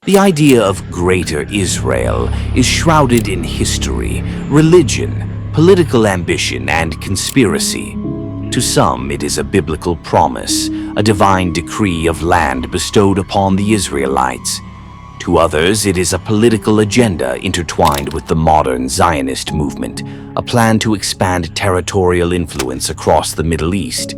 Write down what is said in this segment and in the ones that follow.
The idea of Greater Israel is shrouded in history, religion, political ambition, and conspiracy. To some, it is a biblical promise, a divine decree of land bestowed upon the Israelites. To others, it is a political agenda intertwined with the modern Zionist movement, a plan to expand territorial influence across the Middle East.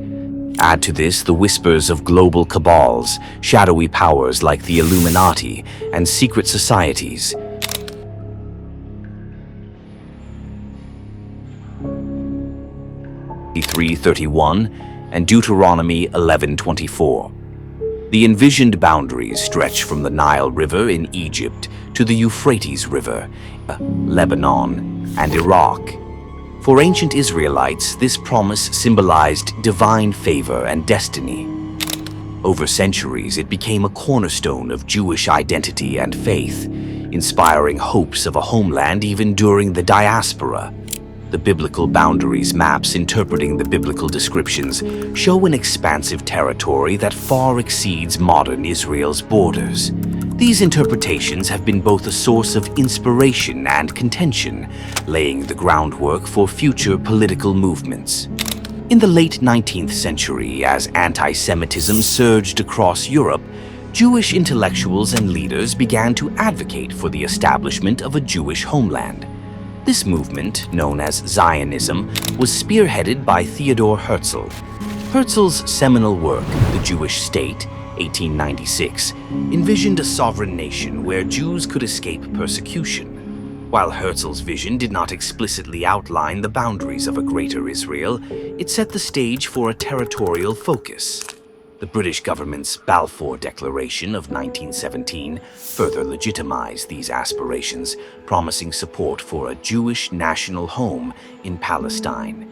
Add to this the whispers of global cabals, shadowy powers like the Illuminati, and secret societies. Deuteronomy 3:31 and Deuteronomy 11:24. The envisioned boundaries stretch from the Nile River in Egypt to the Euphrates River, Lebanon, and Iraq. For ancient Israelites, this promise symbolized divine favor and destiny. Over centuries, it became a cornerstone of Jewish identity and faith, inspiring hopes of a homeland even during the diaspora. The biblical boundaries maps interpreting the biblical descriptions show an expansive territory that far exceeds modern Israel's borders. These interpretations have been both a source of inspiration and contention, laying the groundwork for future political movements. In the late 19th century, as anti-Semitism surged across Europe, Jewish intellectuals and leaders began to advocate for the establishment of a Jewish homeland. This movement, known as Zionism, was spearheaded by Theodor Herzl. Herzl's seminal work, The Jewish State, 1896, envisioned a sovereign nation where Jews could escape persecution. While Herzl's vision did not explicitly outline the boundaries of a Greater Israel, it set the stage for a territorial focus. The British government's Balfour Declaration of 1917 further legitimized these aspirations, promising support for a Jewish national home in Palestine.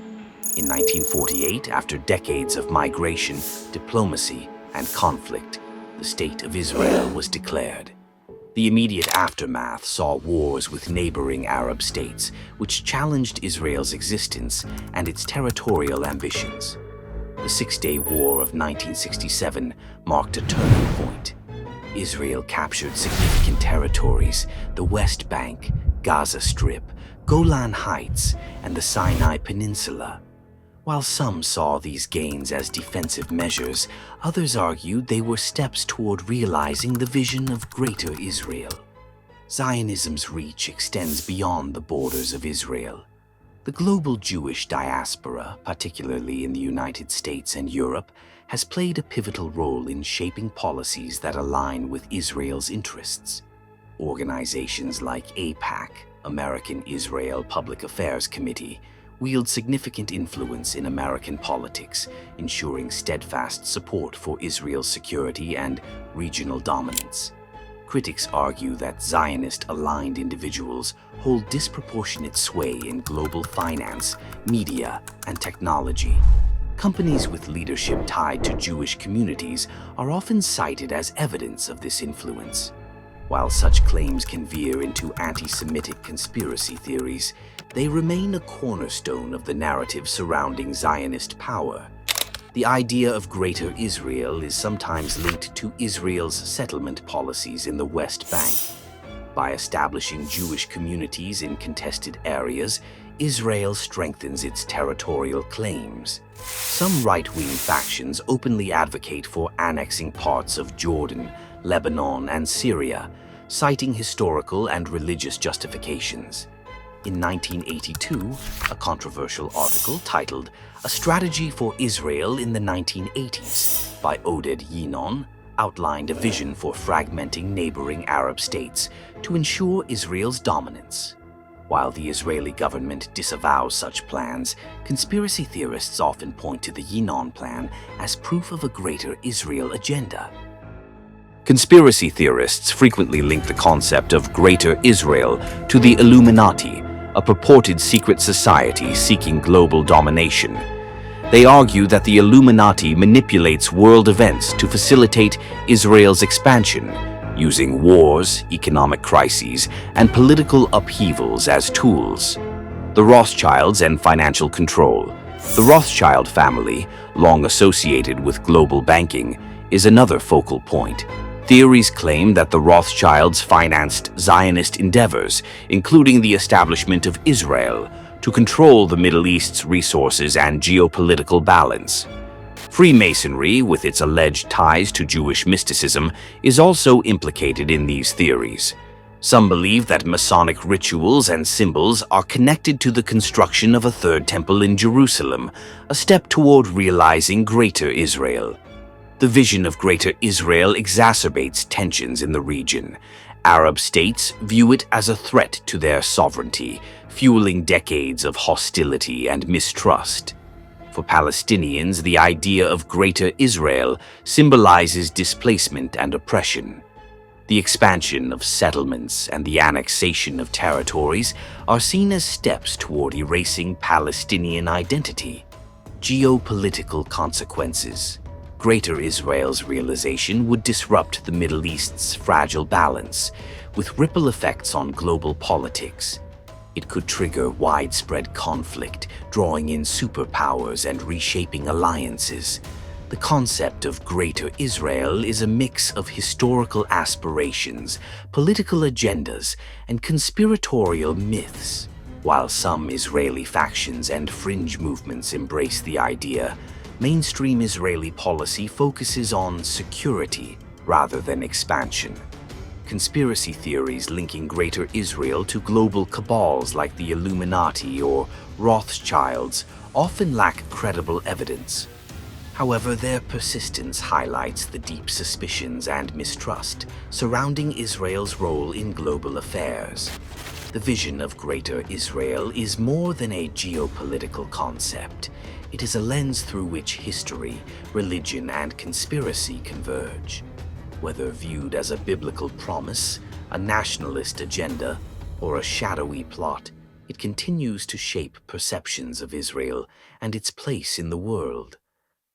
In 1948, after decades of migration, diplomacy, and conflict, the State of Israel was declared. The immediate aftermath saw wars with neighboring Arab states, which challenged Israel's existence and its territorial ambitions. The Six-Day War of 1967 marked a turning point. Israel captured significant territories: the West Bank, Gaza Strip, Golan Heights, and the Sinai Peninsula. While some saw these gains as defensive measures, others argued they were steps toward realizing the vision of Greater Israel. Zionism's reach extends beyond the borders of Israel. The global Jewish diaspora, particularly in the United States and Europe, has played a pivotal role in shaping policies that align with Israel's interests. Organizations like AIPAC, American Israel Public Affairs Committee, wield significant influence in American politics, ensuring steadfast support for Israel's security and regional dominance. Critics argue that Zionist-aligned individuals hold disproportionate sway in global finance, media, and technology. Companies with leadership tied to Jewish communities are often cited as evidence of this influence. While such claims can veer into anti-Semitic conspiracy theories, they remain a cornerstone of the narrative surrounding Zionist power. The idea of Greater Israel is sometimes linked to Israel's settlement policies in the West Bank. By establishing Jewish communities in contested areas, Israel strengthens its territorial claims. Some right-wing factions openly advocate for annexing parts of Jordan, Lebanon, and Syria, citing historical and religious justifications. In 1982, a controversial article titled "A Strategy for Israel in the 1980s" by Oded Yinon outlined a vision for fragmenting neighboring Arab states to ensure Israel's dominance. While the Israeli government disavows such plans, conspiracy theorists often point to the Yinon plan as proof of a Greater Israel agenda. Conspiracy theorists frequently link the concept of Greater Israel to the Illuminati, a purported secret society seeking global domination. They argue that the Illuminati manipulates world events to facilitate Israel's expansion, using wars, economic crises, and political upheavals as tools. The Rothschilds and financial control. The Rothschild family, long associated with global banking, is another focal point. Theories claim that the Rothschilds financed Zionist endeavors, including the establishment of Israel, to control the Middle East's resources and geopolitical balance. Freemasonry, with its alleged ties to Jewish mysticism, is also implicated in these theories. Some believe that Masonic rituals and symbols are connected to the construction of a third temple in Jerusalem, a step toward realizing Greater Israel. The vision of Greater Israel exacerbates tensions in the region. Arab states view it as a threat to their sovereignty, fueling decades of hostility and mistrust. For Palestinians, the idea of Greater Israel symbolizes displacement and oppression. The expansion of settlements and the annexation of territories are seen as steps toward erasing Palestinian identity. Geopolitical consequences. Greater Israel's realization would disrupt the Middle East's fragile balance, with ripple effects on global politics. It could trigger widespread conflict, drawing in superpowers and reshaping alliances. The concept of Greater Israel is a mix of historical aspirations, political agendas, and conspiratorial myths. While some Israeli factions and fringe movements embrace the idea, mainstream Israeli policy focuses on security rather than expansion. Conspiracy theories linking Greater Israel to global cabals like the Illuminati or Rothschilds often lack credible evidence. However, their persistence highlights the deep suspicions and mistrust surrounding Israel's role in global affairs. The vision of Greater Israel is more than a geopolitical concept. It is a lens through which history, religion, and conspiracy converge. Whether viewed as a biblical promise, a nationalist agenda, or a shadowy plot, it continues to shape perceptions of Israel and its place in the world.